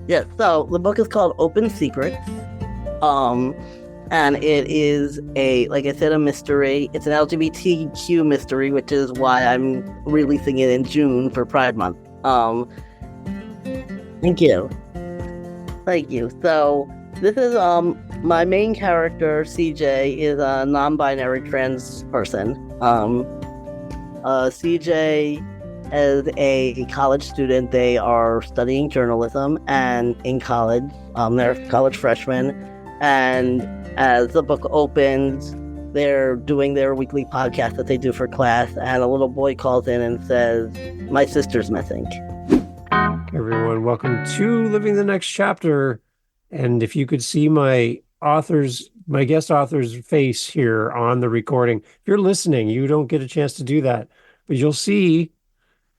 Yeah, so the book is called Open Secrets. Um, and it is like I said, a mystery. It's an LGBTQ mystery, which is why I'm releasing it in June for Pride Month. Thank you. Thank you. So this is my main character, CJ, is a non-binary trans person. CJ as a college student, they are studying journalism and in college, they're college freshmen. And as the book opens, they're doing their weekly podcast that they do for class. And a little boy calls in and says, "My sister's missing." Everyone, welcome to Living the Next Chapter. And if you could see my guest author's face here on the recording, if you're listening, you don't get a chance to do that, but you'll see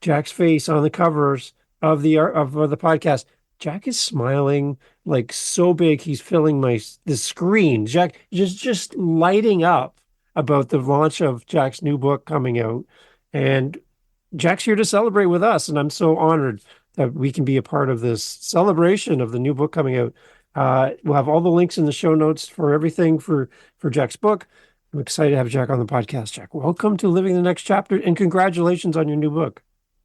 Jack's face on the covers of the podcast. Jack is smiling like so big he's filling the screen. Jack just lighting up about the launch of Jack's new book coming out, and Jack's here to celebrate with us, and I'm so honored that we can be a part of this celebration of the new book coming out. We'll have all the links in the show notes for everything for Jack's book. I'm excited to have Jack on the podcast. Jack, welcome to Living the Next Chapter, and congratulations on your new book.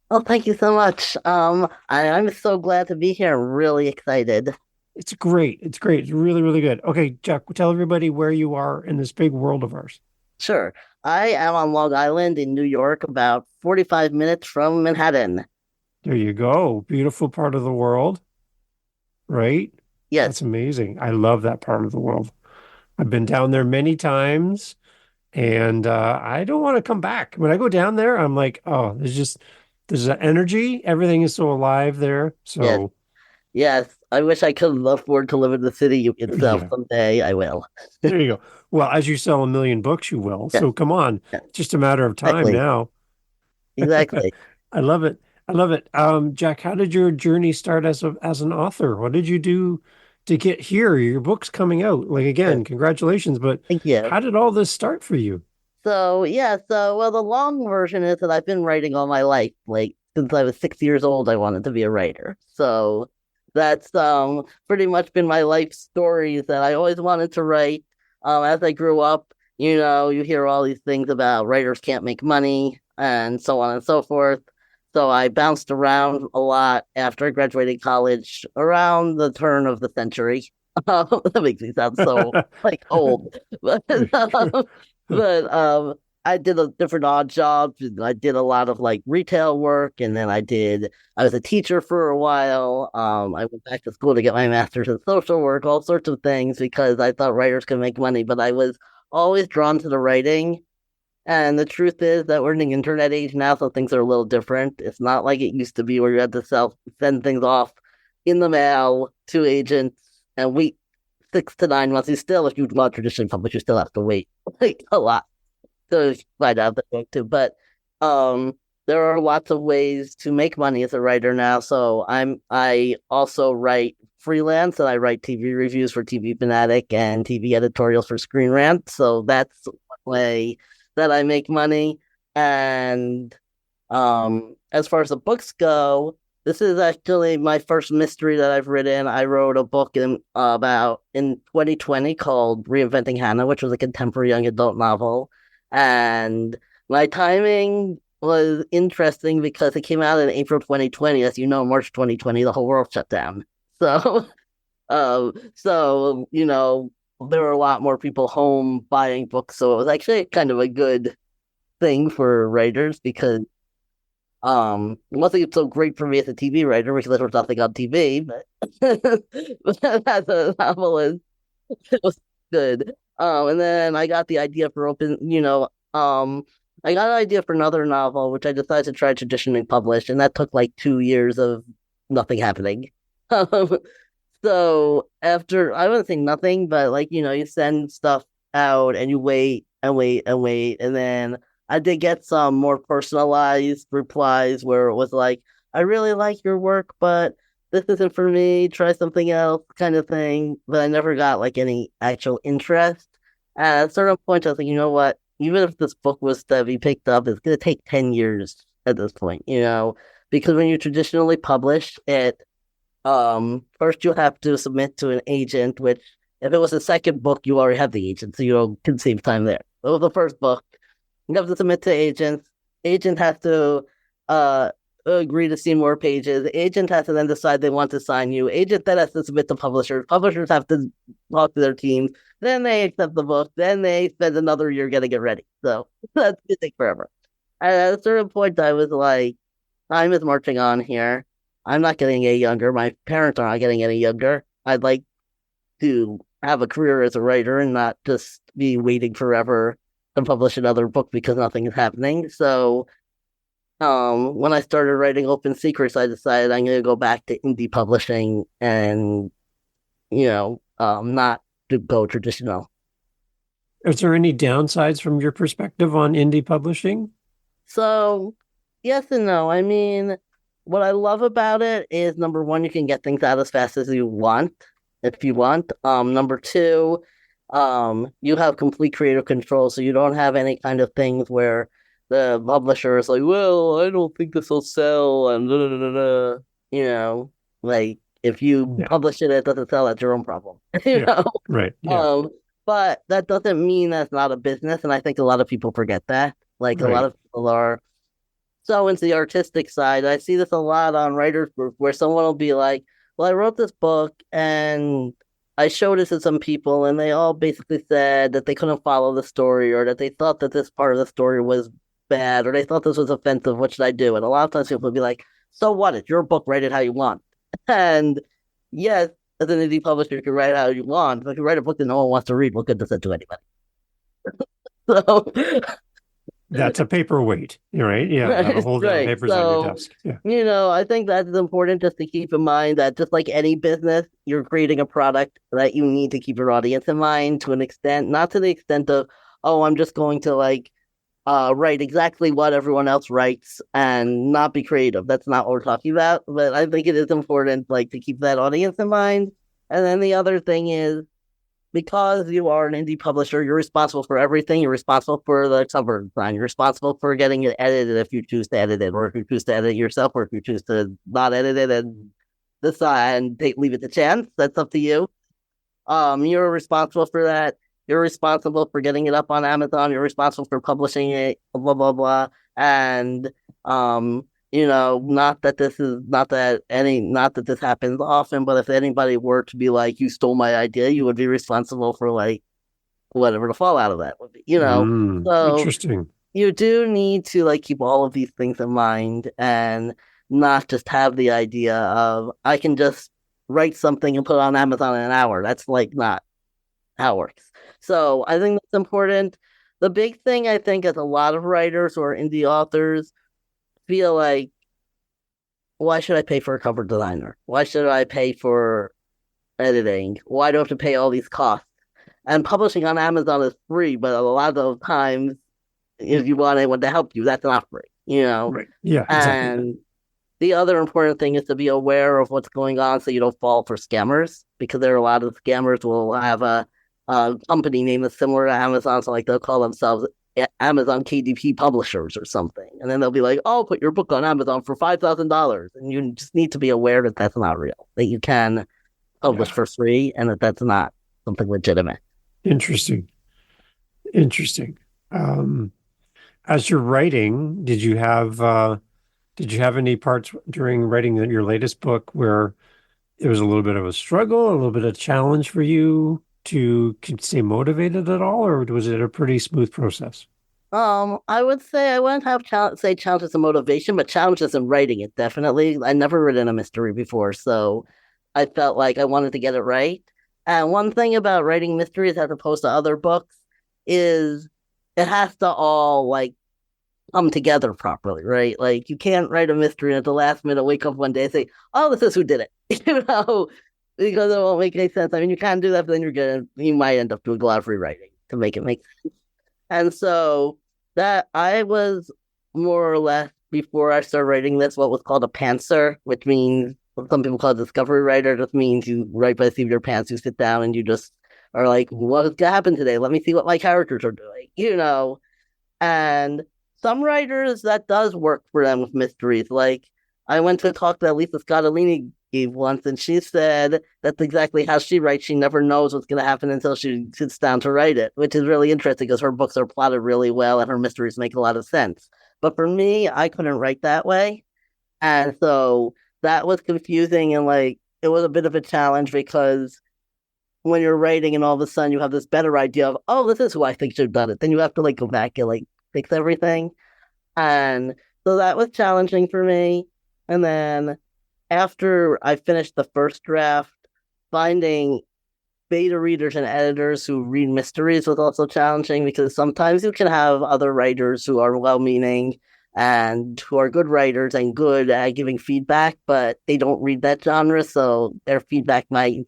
Oh, thank you so much. I'm so glad to be here. I'm really excited. It's great. It's great. It's really, really good. Okay, Jack, tell everybody where you are in this big world of ours. Sure. I am on Long Island in New York, about 45 minutes from Manhattan. There you go. Beautiful part of the world, right? Yes. That's amazing. I love that part of the world. I've been down there many times, and I don't want to come back. When I go down there, I'm like, oh, there's an energy. Everything is so alive there. So yes. I wish I could afford to live in the city itself. Yeah. Someday I will. There you go. Well, as you sell 1 million books, you will. Yeah. So come on. Yeah. It's just a matter of time now. Exactly. I love it. I love it. Jack, how did your journey start as an author? What did you do to get here? Your book's coming out. Like, again, congratulations. But thank you. How did all this start for you? So the long version is that I've been writing all my life. Like, since I was 6 years old, I wanted to be a writer. So that's pretty much been my life stories that I always wanted to write. As I grew up, you hear all these things about writers can't make money and so on and so forth. So I bounced around a lot after I graduated college around the turn of the century. That makes me sound so like old, but I did a different odd jobs. I did a lot of like retail work, and then I was a teacher for a while. I went back to school to get my master's in social work, all sorts of things, because I thought writers could make money, but I was always drawn to the writing. And the truth is that we're in the internet age now, so things are a little different. It's not like it used to be where you had to send things off in the mail to agents and wait 6 to 9 months. If you want traditionally published, you still have to wait like a lot to find out the book too. But there are lots of ways to make money as a writer now. So I also write freelance, and I write TV reviews for TV Fanatic and TV editorials for Screen Rant. So that's one way that I make money. And as far as the books go, this is actually my first mystery that I've written. I wrote a book in 2020 called Reinventing Hannah, which was a contemporary young adult novel. And my timing was interesting because it came out in April 2020. As you know, March 2020, the whole world shut down. So, there were a lot more people home buying books, so it was actually kind of a good thing for writers because it wasn't so great for me as a TV writer because there was nothing on TV, but as a novelist, it was good. And then I got the idea for I got an idea for another novel, which I decided to try traditionally publish, and that took like 2 years of nothing happening. So after, I wouldn't say nothing, but you send stuff out and you wait and wait and wait. And then I did get some more personalized replies where it was like, I really like your work, but this isn't for me. Try something else kind of thing. But I never got like any actual interest. And at a certain point, I was like, you know what? Even if this book was to be picked up, it's going to take 10 years at this point, because when you traditionally publish it, First you have to submit to an agent, which if it was the second book, you already have the agent, so can save time there. But with the first book, you have to submit to agents. Agent has to uh agree to see more pages. Agent has to then decide they want to sign you. Agent then has to submit to publishers. Publishers have to talk to their teams. Then they accept the book. Then they spend another year getting it ready. So that's gonna take forever. And at a certain point, I was like, time is marching on here. I'm not getting any younger. My parents are not getting any younger. I'd like to have a career as a writer and not just be waiting forever to publish another book because nothing is happening. So when I started writing Open Secrets, I decided I'm going to go back to indie publishing and, not to go traditional. Is there any downsides from your perspective on indie publishing? So, yes and no. I mean, what I love about it is number one, you can get things out as fast as you want, if you want. Number two, you have complete creative control, so you don't have any kind of things where the publisher is like, well, I don't think this will sell, and da, da, da, da, like if you publish it, it doesn't sell, that's your own problem, Right. Yeah. But that doesn't mean that's not a business, and I think a lot of people forget that. Like a lot of people are so into the artistic side. I see this a lot on writers group where someone will be like, well, I wrote this book and I showed it to some people and they all basically said that they couldn't follow the story or that they thought that this part of the story was bad or they thought this was offensive. What should I do? And a lot of times people will be like, so what? It's your book, write it how you want. And yes, as an indie publisher, you can write it how you want. But if you write a book that no one wants to read, what good does it do anybody? So that's a paperweight, right? Yeah, that'll hold down papers on your desk. Yeah. I think that's important just to keep in mind that just like any business, you're creating a product that you need to keep your audience in mind to an extent, not to the extent of, oh, I'm just going to write exactly what everyone else writes and not be creative. That's not what we're talking about. But I think it is important to keep that audience in mind. And then the other thing is, because you are an indie publisher, you're responsible for everything. You're responsible for the cover design. You're responsible for getting it edited if you choose to edit it, or if you choose to edit it yourself, or if you choose to not edit it and decide and leave it to chance. That's up to you. You're responsible for that. You're responsible for getting it up on Amazon. You're responsible for publishing it, blah, blah, blah. And, not that this happens often, but if anybody were to be like, you stole my idea, you would be responsible for whatever the fallout of that would be, So interesting. You do need to keep all of these things in mind and not just have the idea of, I can just write something and put it on Amazon in an hour. That's not how it works. So I think that's important. The big thing I think is a lot of writers or indie authors feel like, why should I pay for a cover designer? Why should I pay for editing? Why do I have to pay all these costs? And publishing on Amazon is free, but a lot of times, if you want anyone to help you, that's not free, Right. Yeah, exactly. And the other important thing is to be aware of what's going on so you don't fall for scammers, because there are a lot of scammers who will have a company name that's similar to Amazon, so they'll call themselves Amazon KDP publishers or something, and then they'll be like, "Oh, put your book on Amazon for $5,000," and you just need to be aware that that's not real. That you can publish for free, and that that's not something legitimate. Interesting. As you're writing, did you have any parts during writing your latest book where it was a little bit of a struggle, a little bit of challenge for you to stay motivated at all, or was it a pretty smooth process? I would say I wouldn't say challenges in motivation, but challenges in writing it, definitely. I never written a mystery before, so I felt like I wanted to get it right. And one thing about writing mysteries as opposed to other books is it has to all come together properly, right? You can't write a mystery and at the last minute wake up one day and say, "Oh, this is who did it," because it won't make any sense. I mean, you can't do that, but then you might end up doing a lot of rewriting to make it make sense. And so that I was more or less, before I started writing this, what was called a pantser, which means, some people call it discovery writer. Just means you write by the seat of your pants. You sit down and you just are like, what's gonna happen today? Let me see what my characters are doing, And some writers, that does work for them with mysteries. I went to a talk that Lisa Scottolini gave once, and she said that's exactly how she writes. She never knows what's going to happen until she sits down to write it, which is really interesting because her books are plotted really well and her mysteries make a lot of sense. But for me, I couldn't write that way. And so that was confusing and like it was a bit of a challenge because when you're writing and all of a sudden you have this better idea of, oh, this is who I think should have done it. Then you have to like go back and like fix everything. And so that was challenging for me. And then after I finished the first draft, finding beta readers and editors who read mysteries was also challenging because sometimes you can have other writers who are well-meaning and who are good writers and good at giving feedback, but they don't read that genre, so their feedback might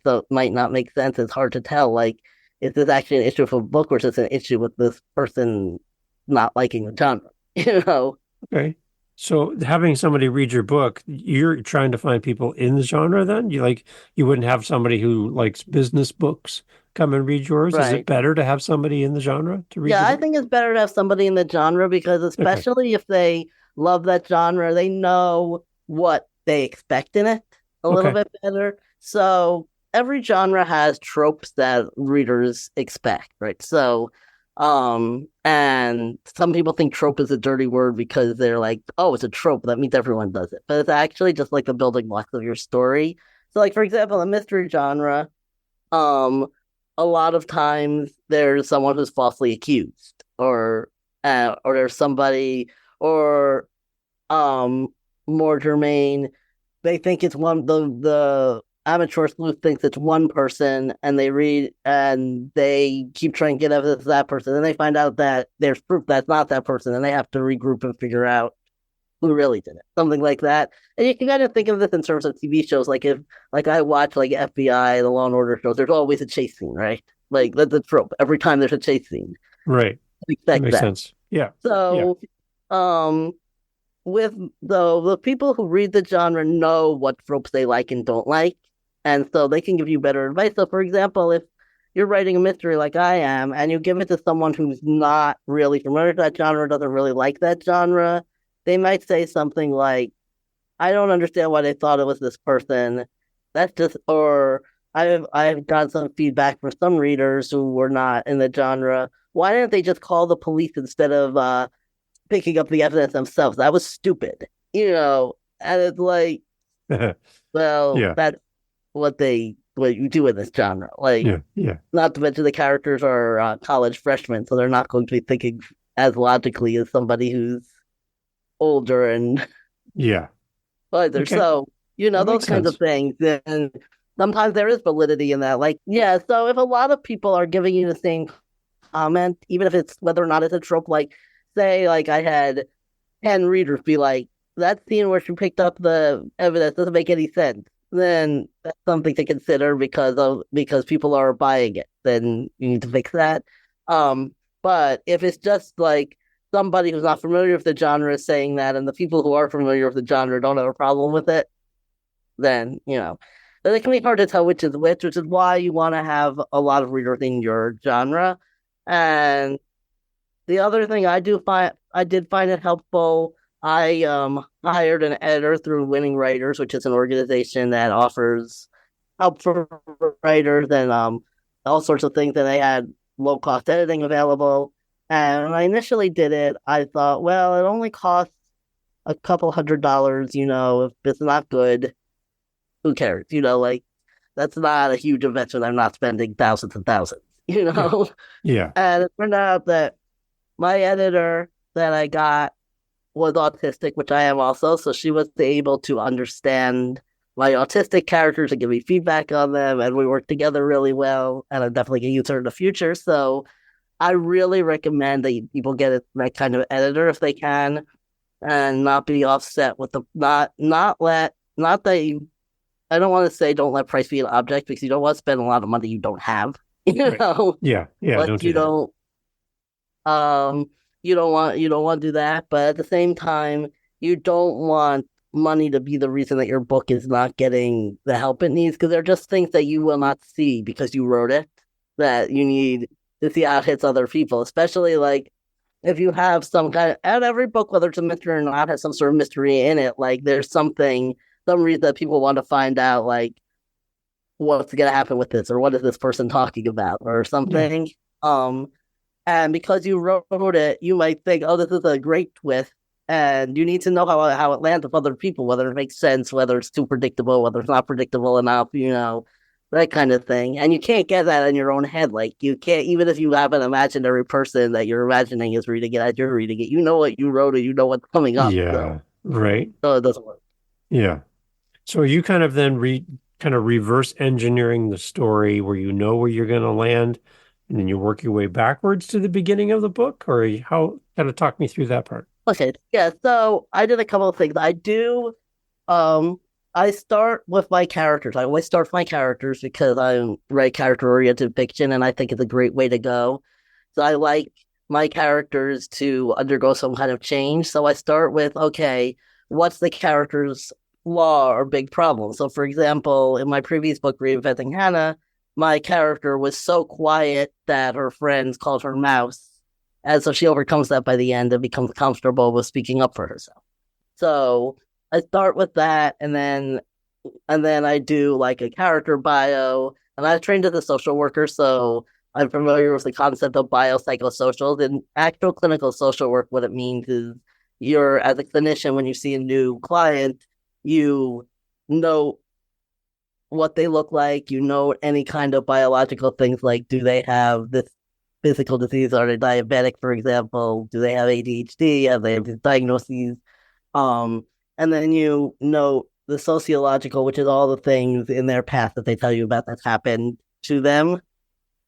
not make sense. It's hard to tell, like, is this actually an issue of a book or is this an issue with this person not liking the genre? You know? Okay. So having somebody read your book, you're trying to find people in the genre then? You wouldn't have somebody who likes business books come and read yours? Is it Right. better to have somebody in the genre to read Yeah, your I book? think it's better to have somebody in the genre because Okay. especially if they love that genre, they know what they expect in it a little Okay. bit better. So every genre has tropes that readers expect, right? So, and some people think trope is a dirty word because they're like, oh, it's a trope. That means everyone does it. But it's actually just like the building blocks of your story. So, like, for example, a mystery genre, um, a lot of times there's someone who's falsely accused, or there's somebody, or um, more germane, they think it's the amateur sleuth thinks it's one person, and they read and they keep trying to get evidence of that person, and they find out that there's proof that's not that person, and they have to regroup and figure out who really did it, something like that. And you can kind of think of this in terms of TV shows, like if like I watch like FBI, the Law and Order shows, there's always a chase scene, right? Like that's a trope. Every time there's a chase scene, Right. you That expect makes that. sense. Yeah. Yeah. So, um, with the people who read the genre know what tropes they like and don't like, and so they can give you better advice. So, for example, if you're writing a mystery like I am, and you give it to someone who's not really familiar with that genre, doesn't really like that genre, they might say something like, "I don't understand why they thought it was this person." That's just, or I've got some feedback from some readers who were not in the genre. Why didn't they just call the police instead of picking up the evidence themselves? That was stupid, you know. And it's like, well, Yeah. that's what you do in this genre. Like, Yeah. Yeah. not to mention the characters are college freshmen, so they're not going to be thinking as logically as somebody who's older and Yeah. further. Okay. So, you know, That those makes kinds of sense. things. And sometimes there is validity in that. Like, yeah, so if a lot of people are giving you the same comment, even if it's whether or not it's a trope, like say like I had 10 readers be like, that scene where she picked up the evidence doesn't make any sense, then that's something to consider because people are buying it. Then you need to fix that. But if it's just like somebody who's not familiar with the genre is saying that, and the people who are familiar with the genre don't have a problem with it, then then it can be hard to tell which is why you want to have a lot of readers in your genre. And the other thing I did find it helpful. I hired an editor through Winning Writers, which is an organization that offers help for writers and all sorts of things. And they had low cost editing available. And when I initially did it, I thought, well, it only costs a couple $100. If it's not good, who cares? Like that's not a huge investment. I'm not spending thousands and thousands. Yeah. Yeah. And it turned out that my editor that I got was autistic, which I am also. So she was able to understand my autistic characters and give me feedback on them. And we worked together really well. And I'm definitely going to use her in the future. So I really recommend that people get that kind of editor if they can and not be offset with the, not that you, I don't want to say don't let price be an object because you don't want to spend a lot of money you don't have, Right. Yeah. Yeah. like Don't do that. um, you don't want to do that, but at the same time, you don't want money to be the reason that your book is not getting the help it needs because they're just things that you will not see because you wrote it that you need to see how it hits other people, especially like if you have some kind of, and every book, whether it's a mystery or not, has some sort of mystery in it. Like there's something some reason that people want to find out like what's going to happen with this or what is this person talking about or Yeah. something. Um, and because you wrote it, you might think, oh, this is a great twist. And you need to know how it lands with other people, whether it makes sense, whether it's too predictable, whether it's not predictable enough, that kind of thing. And you can't get that in your own head. Like you can't, even if you have an imaginary person that you're imagining is reading it as you're reading it, you know what you wrote and you know what's coming up. Yeah. Right. So it doesn't work. Yeah. So you kind of then kind of reverse engineering the story where you know where you're going to land, and then you work your way backwards to the beginning of the book, or how kind of talk me through that part. Okay. Yeah. So I did a couple of things. Um, I start with my characters. I always start with my characters because I write character-oriented fiction, and I think it's a great way to go. So I like my characters to undergo some kind of change. So I start with, okay, what's the character's flaw or big problem? So, for example, in my previous book, Reinventing Hannah, my character was so quiet that her friends called her Mouse. And so she overcomes that by the end and becomes comfortable with speaking up for herself. So I start with that, and then I do like a character bio, and I trained as a social worker, so I'm familiar with the concept of biopsychosocial. In actual clinical social work, what it means is you're, as a clinician, when you see a new client, you know what they look like, you know any kind of biological things like do they have this physical disease, are they diabetic, for example, do they have ADHD, have they have these diagnoses, um, and then you know the sociological, which is all the things in their past that they tell you about that's happened to them.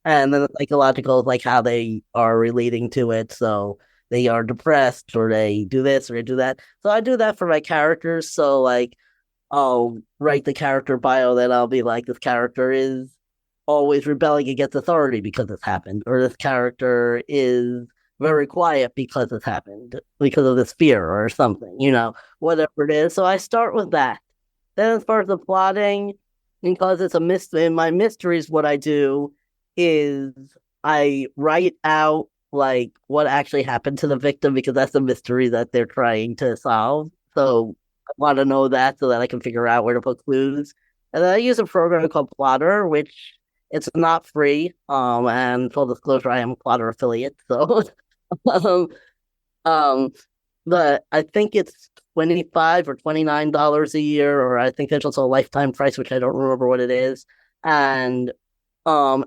And then the psychological is like how they are relating to it. So they are depressed or they do this or they do that. So I do that for my characters. So like I'll write the character bio that I'll be like, this character is always rebelling against authority because it's happened, or this character is very quiet because it's happened, because of this fear or something, whatever it is. So I start with that. Then as far as the plotting, because it's a mystery, in my mysteries, what I do is I write out like what actually happened to the victim because that's the mystery that they're trying to solve. So I want to know that so that I can figure out where to put clues. And then I use a program called Plotter, which it's not free. And full disclosure, I am a Plotter affiliate. So, um, um, but I think it's $25 or $29 a year, or I think there's also a lifetime price, which I don't remember what it is. And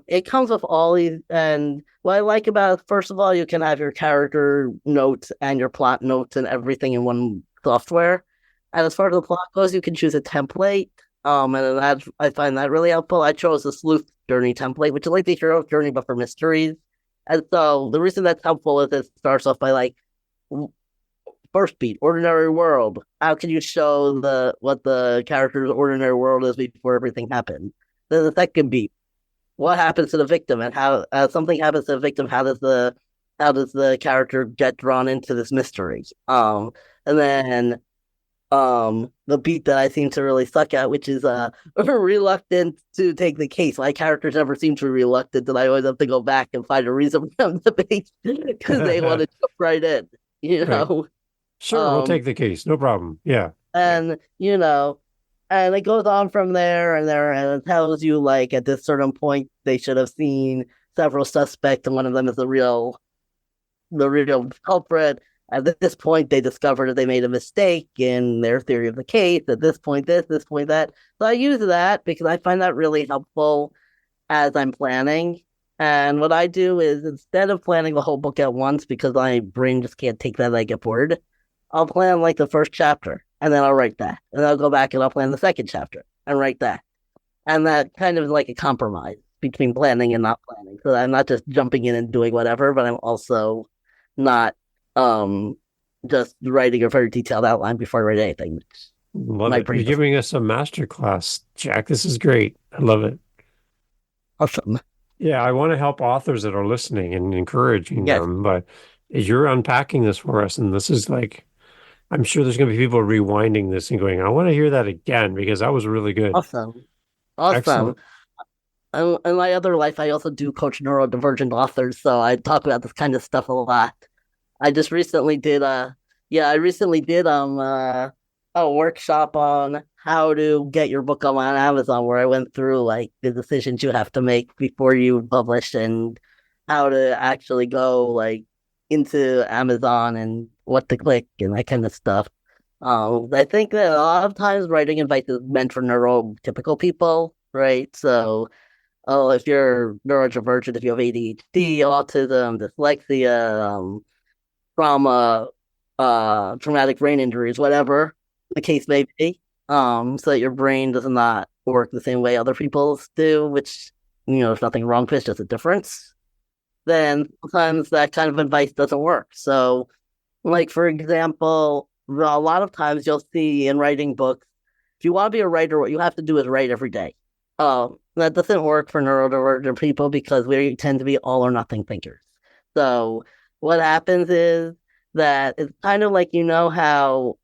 it comes with all these, and what I like about it, first of all, you can have your character notes and your plot notes and everything in one software. And as far as the plot goes, you can choose a template. And I find that really helpful. I chose the sleuth journey template, which is like the hero's journey but for mysteries. And so the reason that's helpful is it starts off by like first beat, ordinary world. How can you show what the character's ordinary world is before everything happens? Then the second beat, what happens to the victim, and how something happens to the victim. How does the character get drawn into this mystery? And then the beat that I seem to really suck at, which is reluctant to take the case. My characters never seem to be reluctant, and I always have to go back and find a reason for them to be because they want to jump right in, you Right. know. Sure, we'll Um, take the case. No problem. Yeah. and you know, and it goes on from there and it tells you like at this certain point they should have seen several suspects, and one of them is the real culprit. At this point, they discovered that they made a mistake in their theory of the case. At this point, this point, that. So I use that because I find that really helpful as I'm planning. And what I do is instead of planning the whole book at once, because my brain just can't take that, I get bored, I'll plan like the first chapter and then I'll write that. And I'll go back and I'll plan the second chapter and write that. And that kind of is like a compromise between planning and not planning. So I'm not just jumping in and doing whatever, but I'm also not just writing a very detailed outline before I write anything. Love My it. You're brain giving us a master class, Jack. This is great. I love it. awesome. Yeah, I want to help authors that are listening and encouraging Yes, them, but as you're unpacking this for us, and this is like, I'm sure there's going to be people rewinding this and going, I want to hear that again because that was really good. awesome. Awesome. Excellent. In my other life, I also do coach neurodivergent authors, so I talk about this kind of stuff a lot. I just recently did I recently did a workshop on how to get your book on Amazon, where I went through like the decisions you have to make before you publish and how to actually go like into Amazon and what to click and that kind of stuff. I think that a lot of times writing advice is meant for neurotypical people, right? So, oh, if you're neurodivergent, if you have ADHD, autism, dyslexia, trauma, traumatic brain injuries, whatever the case may be, so that your brain does not work the same way other people's do, which, there's nothing wrong with it, it's just a difference, then sometimes that kind of advice doesn't work. So, like, for example, a lot of times you'll see in writing books, if you want to be a writer, what you have to do is write every day. That doesn't work for neurodivergent people because we tend to be all or nothing thinkers. So what happens is that it's kind of like, how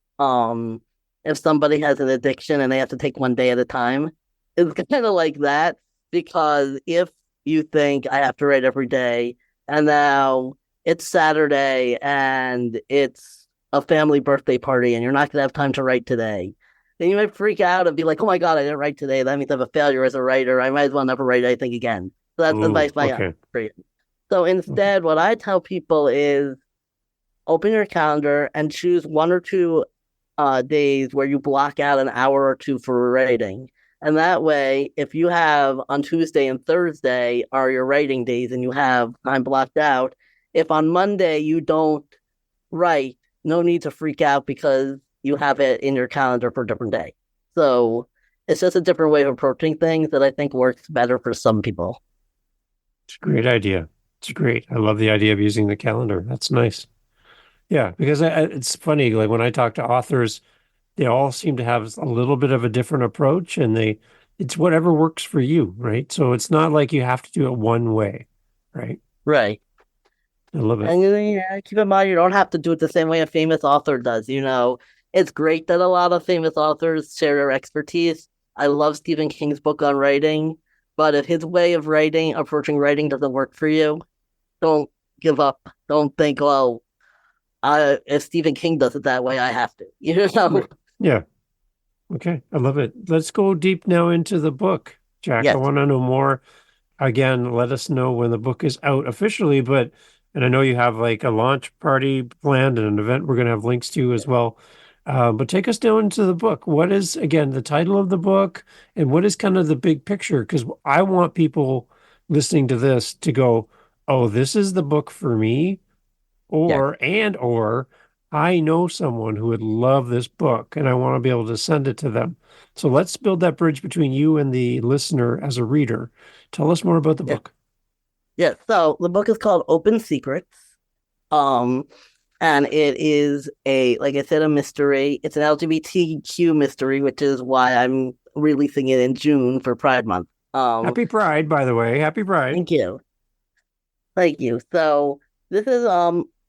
if somebody has an addiction and they have to take one day at a time, it's kind of like that, because if you think I have to write every day and now it's Saturday and it's a family birthday party and you're not going to have time to write today, then you might freak out and be like, oh my God, I didn't write today. That means I have a failure as a writer. I might as well never write anything again. So that's advice I have for you. So instead, what I tell people is open your calendar and choose 1 or 2 days where you block out an hour or 2 for writing. And that way, if you have on Tuesday and Thursday are your writing days and you have time blocked out, if on Monday you don't write, no need to freak out because you have it in your calendar for a different day. So it's just a different way of approaching things that I think works better for some people. It's a great idea. It's great. I love the idea of using the calendar. That's nice. Yeah, because it's funny, like when I talk to authors, they all seem to have a little bit of a different approach, and it's whatever works for you, right? So it's not like you have to do it one way, right? Right. I love it. And keep in mind, you don't have to do it the same way a famous author does. It's great that a lot of famous authors share their expertise. I love Stephen King's book on writing, but if his way of approaching writing doesn't work for you, don't give up. Don't think, well, if Stephen King does it that way, I have to. Yeah. Okay. I love it. Let's go deep now into the book, Jack. Yes. I want to know more. Again, let us know when the book is out officially, and I know you have like a launch party planned and an event we're going to have links to as well. But take us down into the book. What is, again, the title of the book, and what is kind of the big picture? Because I want people listening to this to go, oh, this is the book for me, or I know someone who would love this book and I want to be able to send it to them. So let's build that bridge between you and the listener as a reader. Tell us more about the book. Yeah, so the book is called Open Secrets. And it is like I said, a mystery. It's an LGBTQ mystery, which is why I'm releasing it in June for Pride Month. Happy Pride, by the way. Happy Pride. Thank you. Thank you. So this is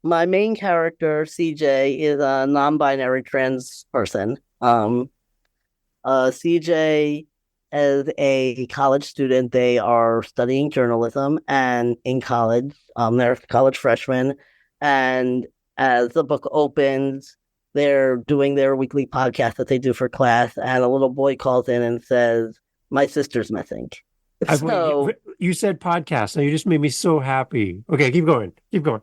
my main character, CJ, is a non-binary trans person. CJ is a college student. They are studying journalism, and in college, they're college freshmen. And as the book opens, they're doing their weekly podcast that they do for class, and a little boy calls in and says, "My sister's missing." So you said podcast. Now you just made me so happy. Okay, keep going. Keep going.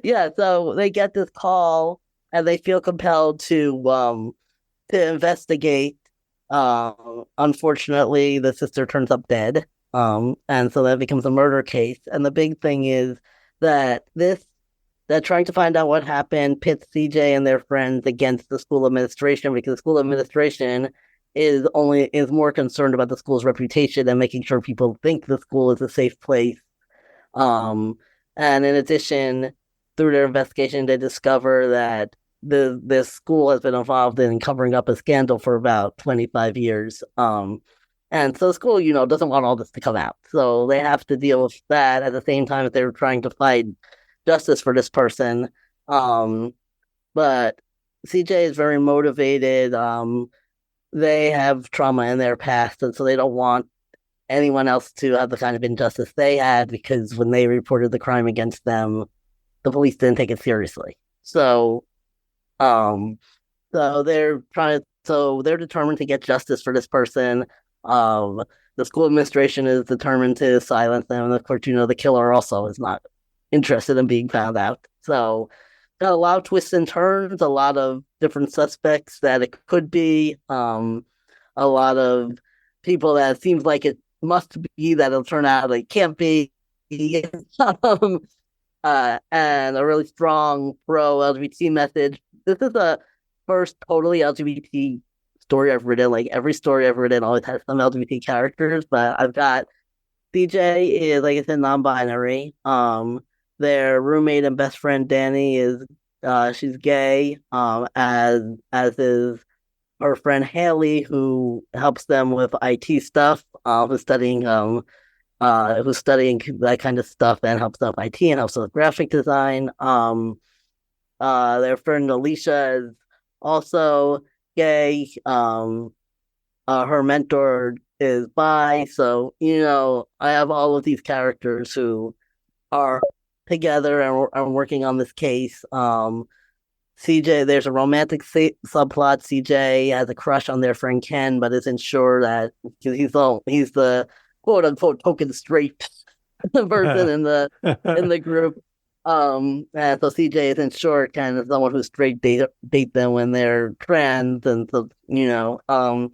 Yeah, so they get this call and they feel compelled to investigate. Unfortunately, the sister turns up dead. And so that becomes a murder case. And the big thing is that they're trying to find out what happened pits CJ and their friends against the school administration, because the school administration is more concerned about the school's reputation and making sure people think the school is a safe place. And in addition, through their investigation, they discover that this school has been involved in covering up a scandal for about 25 years. And so the school, doesn't want all this to come out. So they have to deal with that at the same time that they're trying to fight justice for this person. But CJ is very motivated. They have trauma in their past, and so they don't want anyone else to have the kind of injustice they had, because when they reported the crime against them, the police didn't take it seriously. So Um, so they're determined to get justice for this person. Um, the school administration is determined to silence them, and of course, the killer also is not interested in being found out. So, got a lot of twists and turns, a lot of different suspects that it could be, a lot of people that it seems like it must be that it'll turn out it can't be. um, and a really strong pro LGBT message. This is the first totally LGBT story I've written. Like every story I've written always has some LGBT characters, but I've got CJ is, like I said, non-binary. Their roommate and best friend Danny is she's gay. As is her friend Haley, who helps them with IT stuff. Who's studying that kind of stuff and helps them with IT and helps with graphic design. Their friend Alicia is also gay. Her mentor is bi. So, I have all of these characters who are together and are working on this case. CJ, there's a romantic subplot. CJ has a crush on their friend Ken, but isn't sure that because he's the quote unquote token straight person in the group. And so CJ isn't sure kind of someone who's straight date them when they're trans, and so and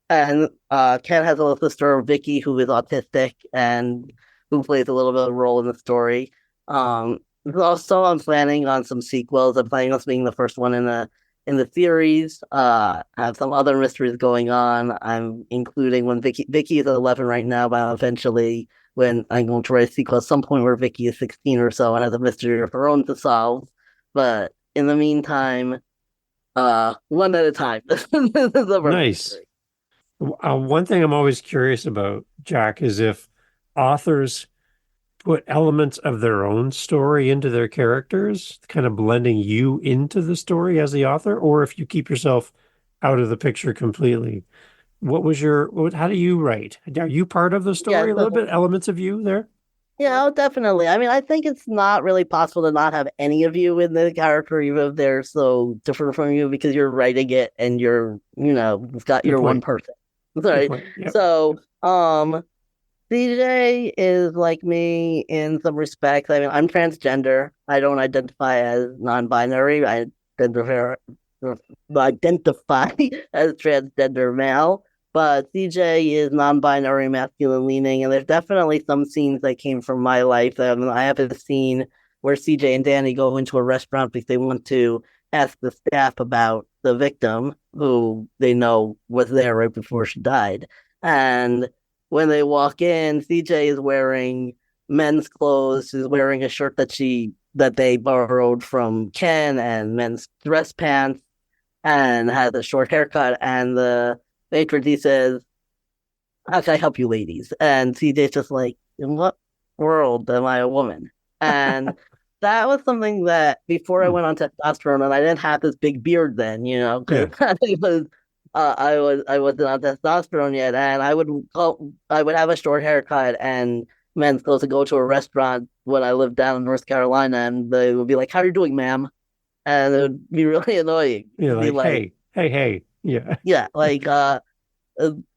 Ken has a little sister Vicky who is autistic and who plays a little bit of a role in the story. Also, I'm planning on some sequels. I'm planning on being the first one in the series. I have some other mysteries going on. I'm including when Vicky is at 11 right now, but eventually when I'm going to write a sequel at some point where Vicky is 16 or so and has a mystery of her own to solve. But in the meantime, one at a time. This is the Nice. One thing I'm always curious about, Jack, is if authors put elements of their own story into their characters, kind of blending you into the story as the author, or if you keep yourself out of the picture completely. How do you write? Are you part of the story Yeah, a little bit? Elements of you there? yeah, oh, definitely. I mean, I think it's not really possible to not have any of you in the character, even if they're so different from you, because you're writing it and you've got Good your one point. person. Good Sorry. point. Yep. So, CJ is like me in some respects. I mean, I'm transgender. I don't identify as non-binary. I identify as transgender male. But CJ is non-binary, masculine leaning, and there's definitely some scenes that came from my life. I have a scene where CJ and Danny go into a restaurant because they want to ask the staff about the victim, who they know was there right before she died. And when they walk in, CJ is wearing men's clothes. She's wearing a shirt that they borrowed from Ken, and men's dress pants, and has a short haircut. And the maitre d' says, "How can I help you, ladies?" And CJ's just like, "In what world am I a woman?" And that was something that before I went on testosterone, and I didn't have this big beard then, because I wasn't on testosterone yet, and I would have a short haircut and men's clothes to go to a restaurant when I lived down in North Carolina, and they would be like, "How are you doing, ma'am?" And it would be really annoying. Yeah, It'd be like, hey. Yeah. yeah, like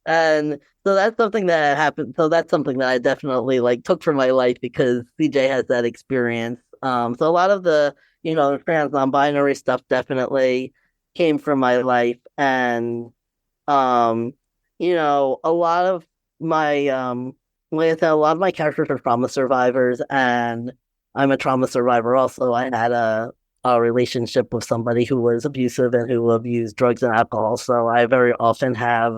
and so that's something that happened. So that's something that I definitely like took from my life because CJ has that experience. So a lot of the trans non-binary stuff definitely came from my life, and um, a lot of my like I said, a lot of my characters are trauma survivors, and I'm a trauma survivor also. I had a relationship with somebody who was abusive and who abused drugs and alcohol. So I very often have,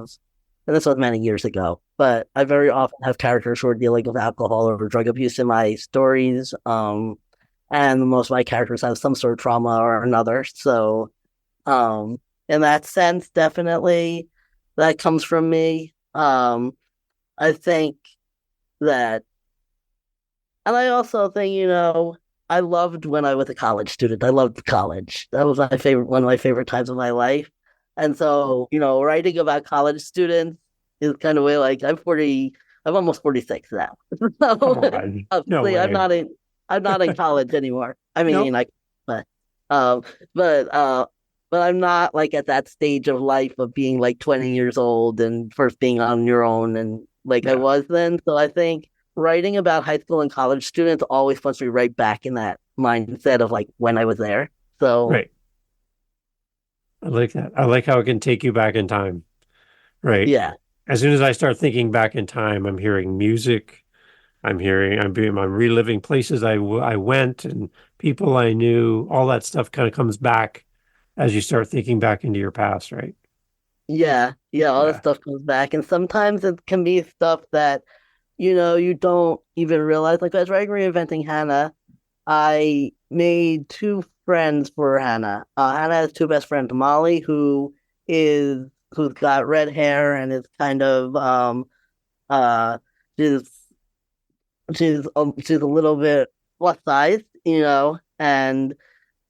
and this was many years ago, but I very often have characters who are dealing with alcohol or drug abuse in my stories. And most of my characters have some sort of trauma or another. So, in that sense, definitely that comes from me. I think that, and I also think, I loved when I was a college student. I loved college. That was one of my favorite times of my life. And so, writing about college students is kind of way like I'm almost 46 now. Come So on. No obviously way. I'm not in college anymore. I Nope. mean, but um, but but I'm not like at that stage of life of being like 20 years old and first being on your own and like I Yeah, was then. So I think writing about high school and college students always puts me right back in that mindset of like when I was there. So right. I like that. I like how it can take you back in time. Right. yeah, As soon as I start thinking back in time, I'm hearing music. I'm reliving places I went and people I knew. All that stuff kind of comes back as you start thinking back into your past, right? yeah, all this Yeah. stuff comes back. And sometimes it can be stuff that, you don't even realize. Like as writing Reinventing Hannah, I made two friends for Hannah. Hannah has two best friends, Molly, who's got red hair and is kind of uh she's she's a little bit plus size, and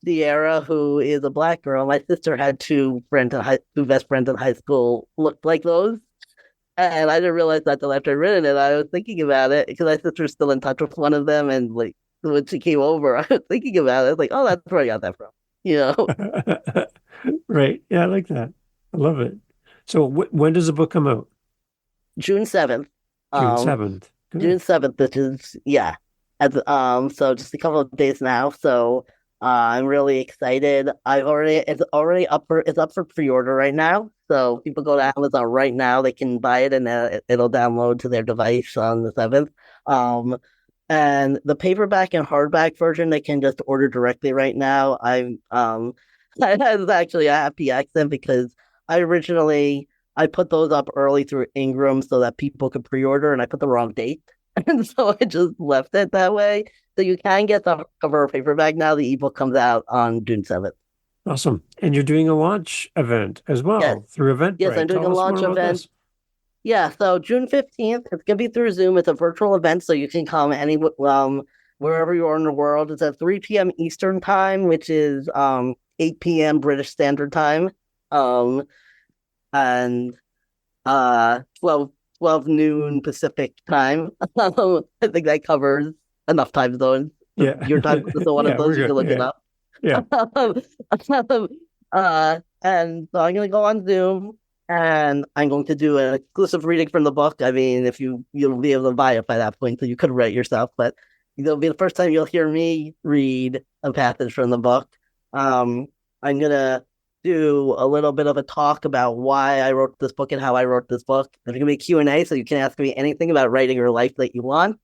Sierra, who is a black girl. My sister had two best friends in high school looked like those. And I didn't realize that till after I'd written it. I was thinking about it because my sister's still in touch with one of them. And like when she came over, I was thinking about it. I was like, oh, that's where I got that from. You know, Right. Yeah, I like that. I love it. So when does the book come out? June 7th. June Um, 7th. June Good. 7th, which is, yeah. So just a couple of days now. So I'm really excited. It's up for pre-order right now. So people go to Amazon right now, they can buy it and it'll download to their device on the 7th. Um, and the paperback and hardback version they can just order directly right now. That is actually a happy accident because I originally I put those up early through Ingram so that people could pre-order, and I put the wrong date, and so I just left it that way. So you can get the cover paperback now. The ebook comes out on June 7th. Awesome. And you're doing a launch event as Yes, well through yes, I'm Eventbrite. doing Tell a us more launch about event. this. Yeah, so June 15th, it's gonna be through Zoom. It's a virtual event, so you can come wherever you are in the world. It's at 3 p.m. Eastern time, which is 8 p.m. British Standard Time. Um, and 12 noon Pacific time. I think that covers enough time zones. Yeah. Your time is one of Yeah, we're those, you can good. look it Yeah. up. Yeah. And so I'm going to go on Zoom and I'm going to do an exclusive reading from the book. I mean, if you'll be able to buy it by that point, so you could write yourself, but it'll be the first time you'll hear me read a passage from the book. I'm gonna do a little bit of a talk about why I wrote this book and how I wrote this book. There's gonna be a Q&A, so you can ask me anything about writing your life that you want.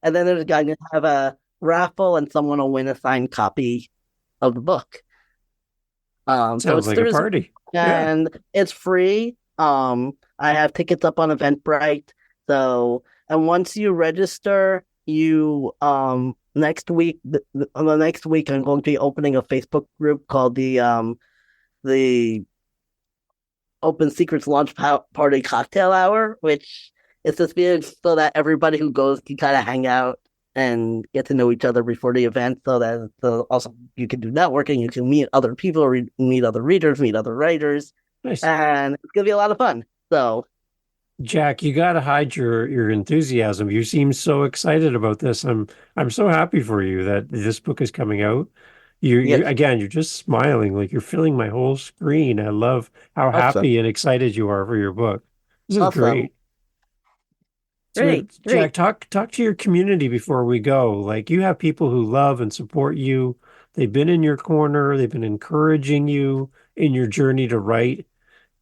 And then I'm gonna have a raffle, and someone will win a signed copy of the book. So Sounds it's like a Thursday party. Yeah. and it's free. I have tickets up on Eventbrite. So, and once you register, you the next week I'm going to be opening a Facebook group called the Open Secrets Party Cocktail Hour, which is just being so that everybody who goes can kind of hang out and get to know each other before the event. Also you can do networking, you can meet other people, meet other readers, meet other writers, Nice. and it's gonna be a lot of fun. So Jack, you got to hide your enthusiasm. You seem so excited about this. I'm so happy for you that this book is coming out. You yes, again, you're just smiling like you're filling my whole screen. I love how awesome, happy and excited you are for your book. This is awesome, great. So, great, Jack, great. talk to your community before we go. Like you have people who love and support you. They've been in your corner. They've been encouraging you in your journey to write.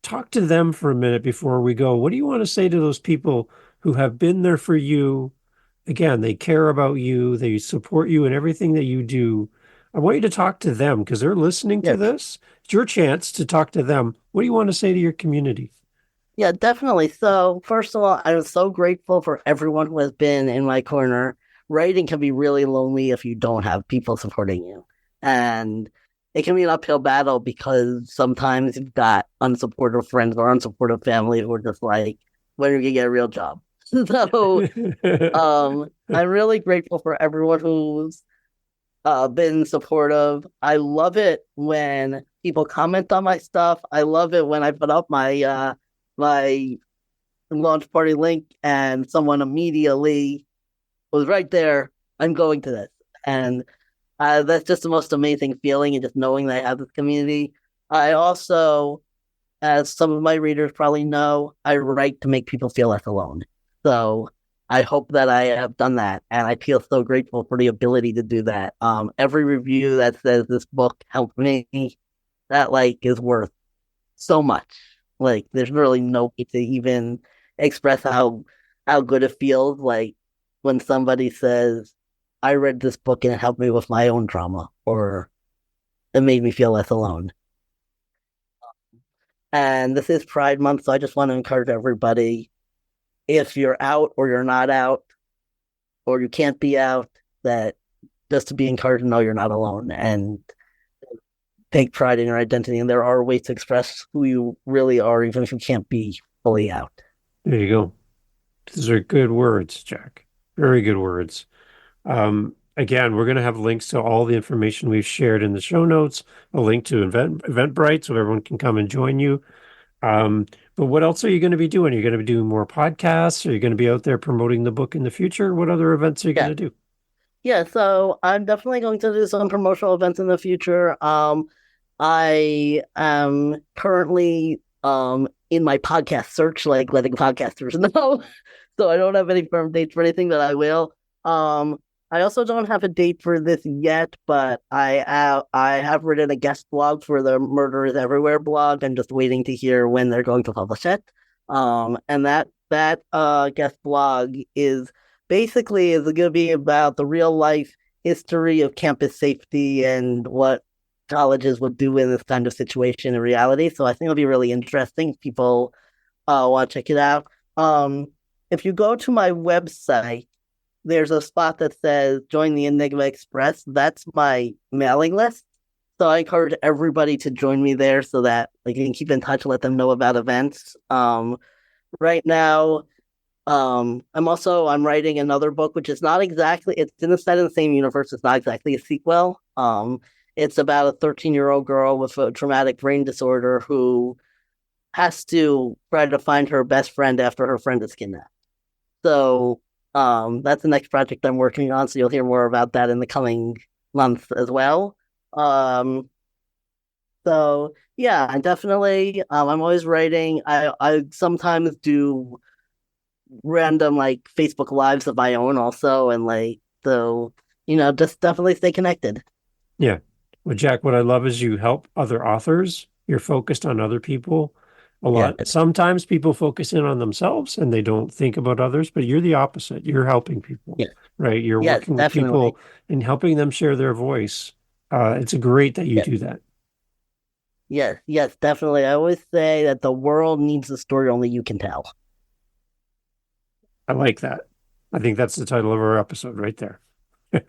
Talk to them for a minute before we go. What do you want to say to those people who have been there for you? Again, they care about you. They support you in everything that you do. I want you to talk to them because they're listening to Yes, this. It's your chance to talk to them. What do you want to say to your community? yeah, definitely. So first of all, I'm so grateful for everyone who has been in my corner. Writing can be really lonely if you don't have people supporting you. And it can be an uphill battle because sometimes you've got unsupportive friends or unsupportive family who are just like, when are you gonna get a real job? So I'm really grateful for everyone who's been supportive. I love it when people comment on my stuff. I love it when I put up my launch party link and someone immediately was right there. I'm going to this, and that's just the most amazing feeling, and just knowing that I have this community. I also, as some of my readers probably know, I write to make people feel less alone. So I hope that I have done that, and I feel so grateful for the ability to do that. Every review that says this book helped me, that like is worth so much. Like, there's really no way to even express how good it feels. Like when somebody says, "I read this book and it helped me with my own trauma," or "It made me feel less alone." And this is Pride Month, so I just want to encourage everybody, if you're out or you're not out or you can't be out, that just to be encouraged to know you're not alone and take pride in your identity. And there are ways to express who you really are, even if you can't be fully out. There you go. These are good words, Jack. Very good words. Again, we're going to have links to all the information we've shared in the show notes, a link to Eventbrite so everyone can come and join you. But what else are you going to be doing? Are you going to be doing more podcasts? Are you going to be out there promoting the book in the future? What other events are you going to do? Yeah, so I'm definitely going to do some promotional events in the future. I am currently in my podcast search, like letting podcasters know. So I don't have any firm dates for anything, but I will. I also don't have a date for this yet, but I have written a guest blog for the Murder is Everywhere blog. I'm just waiting to hear when they're going to publish it. And that guest blog is going to be about the real life history of campus safety and what colleges would do in this kind of situation in reality. So I think it'll be really interesting if people want to check it out. If you go to my website, there's a spot that says join the Enigma Express. That's my mailing list. So I encourage everybody to join me there so that I can keep in touch, let them know about events. Right now, I'm writing another book, which is not exactly, it's set in the same universe. It's not exactly a sequel. It's about a 13-year-old girl with a traumatic brain disorder who has to try to find her best friend after her friend is kidnapped. So that's the next project I'm working on. So you'll hear more about that in the coming months as well. So yeah, I definitely, I'm always writing. I sometimes do random like Facebook lives of my own also, and like, so just definitely stay connected. Yeah. Well, Jack, what I love is you help other authors. You're focused on other people a lot. Yeah. Sometimes people focus in on themselves and they don't think about others, but you're the opposite. You're helping people, Yeah. right? You're Yes, working with definitely. people and helping them share their voice. It's great that you Yes. do that. Yes, definitely. I always say that the world needs a story only you can tell. I like that. I think that's the title of our episode right there.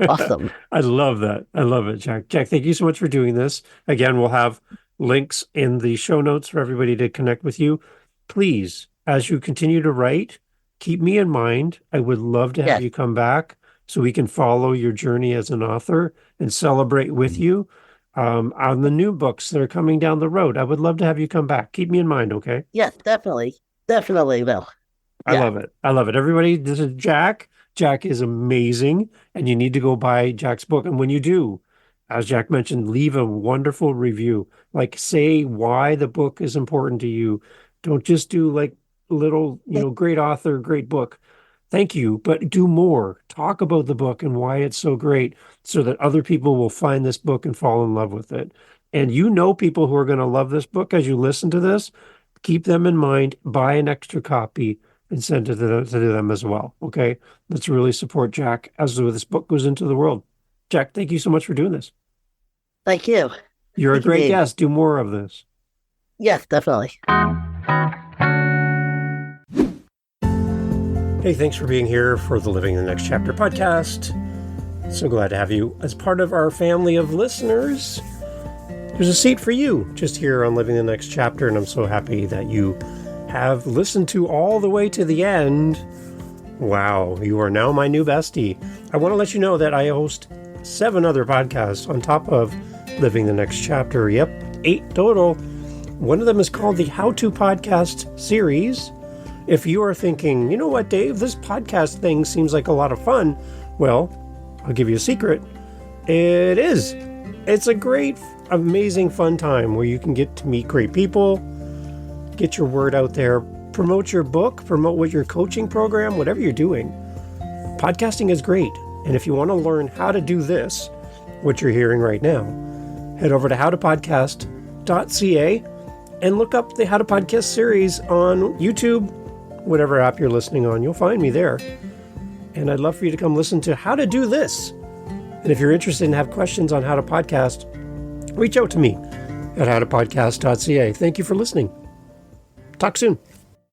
Awesome. I love that. I love it, Jack. Jack, thank you so much for doing this. Again, we'll have links in the show notes for everybody to connect with you. Please, as you continue to write, keep me in mind. I would love to have Yes. you come back so we can follow your journey as an author and celebrate with you on the new books that are coming down the road. I would love to have you come back. Keep me in mind, okay? Yes, definitely. Definitely, Bill. I Yeah. love it. I love it. Everybody, this is Jack. Jack is amazing, and you need to go buy Jack's book. And when you do, as Jack mentioned, leave a wonderful review. Like, say why the book is important to you. Don't just do like little, great author, great book. Thank you, but do more. Talk about the book and why it's so great so that other people will find this book and fall in love with it. And people who are going to love this book as you listen to this. Keep them in mind, buy an extra copy and send it to them as well. Okay. Let's really support Jack as this book goes into the world. Jack, thank you so much for doing this. Thank you. You're a Thank you, great Dave. guest. Do more of this. Yes, definitely. Hey, thanks for being here for the Living the Next Chapter podcast. So glad to have you as part of our family of listeners. There's a seat for you just here on Living the Next Chapter, and I'm so happy that you have listened to all the way to the end. Wow, you are now my new bestie. I want to let you know that I host 7 other podcasts on top of Living the Next Chapter. Yep, 8 total. One of them is called the How To Podcast series. If you are thinking, you know what, Dave, this podcast thing seems like a lot of fun. Well, I'll give you a secret. It is. It's a great amazing fun time where you can get to meet great people, get your word out there, promote your book, promote what your coaching program, whatever you're doing. Podcasting is great. And if you want to learn how to do this, what you're hearing right now, head over to howtopodcast.ca and look up the How to Podcast series on YouTube, whatever app you're listening on. You'll find me there. And I'd love for you to come listen to how to do this. And if you're interested and have questions on how to podcast, reach out to me at howtopodcast.ca. Thank you for listening. Talk soon.